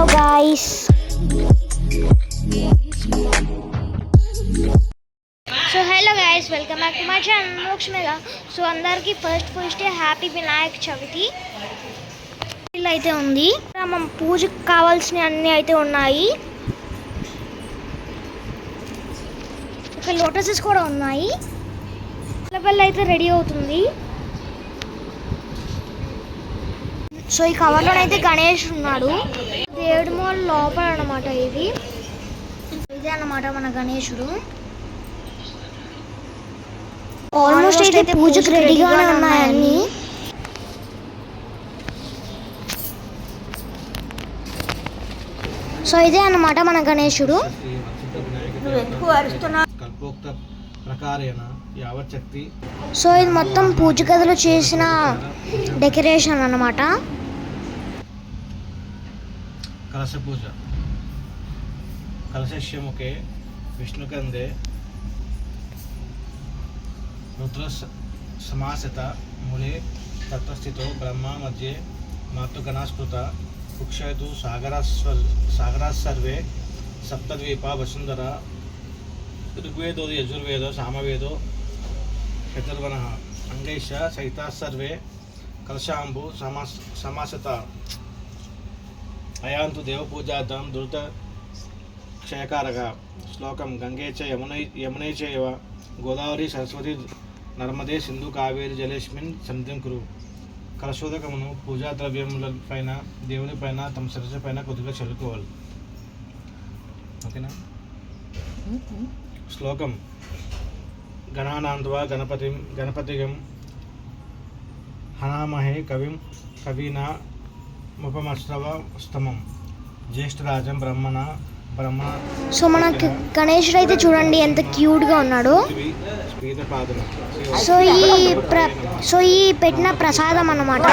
guys. So hello guys, welcome back to my channel Mokshmega. So అందరికి first day happy Vinayaka Chavithi. ఇల్లు అయితే ఉంది. మనం పూజకి కావాల్సిన అన్ని అయితే ఉన్నాయి. ఇక్కడ లోటసెస్ కూడా ఉన్నాయి. లెవెల్ అయితే రెడీ అవుతుంది. సో ఈ కవర్లోనైతే గణేష్ ఉన్నాడు. దేవుడి మాల్ లోపల అన్నమాట. ఇదే అన్నమాట మన గణేశుడు. ఆల్మోస్ట్ అయితే పూజకు రెడీగానే ఉన్నాయన్నీ. సో ఇదే అన్నమాట మన గణేశుడు. సో ఇది మొత్తం పూజ గదిలో చేసిన డెకరేషన్ అన్నమాట. కలశ పూజ కలశముఖే విష్ణుకందే రుద్ర సమాసిత మూలే తత్వస్థితో బ్రహ్మ మధ్యే మాతృగణాస్కృత కుక్షయతు సాగరాస్సర్వే సప్తద్వీప వసుంధర ఋగ్వేదో యజుర్వేదో సామవేదో చతుర్వణ అంగైష సహితాస్సర్వే కలశాంబు సమాసత అయాంతు దేవపూజార్థం దురిత క్షయకారక శ్లోకం గంగే చ యమునే చైవ గోదావరి సరస్వతి నర్మదే సింధు కావేరి జలేస్మిన్ సన్నిధిం కురు. కలశోదకమును పూజా ద్రవ్యముల పైన దేవుని పైన తమ శిరస్సు పైన కొద్దిగా చల్లుకోవాలి. ఓకేనా? శ్లోకం గణానాంత్వా గణపతిగం హనామహే కవినా ముపమశ్రవస్తమం జ్యేష్ఠరాజం బ్రహ్మణ. సో మన గణేశుడు అయితే చూడండి ఎంత క్యూట్ గా ఉన్నాడు. సో ఈ పెట్టిన ప్రసాదం అన్నమాట.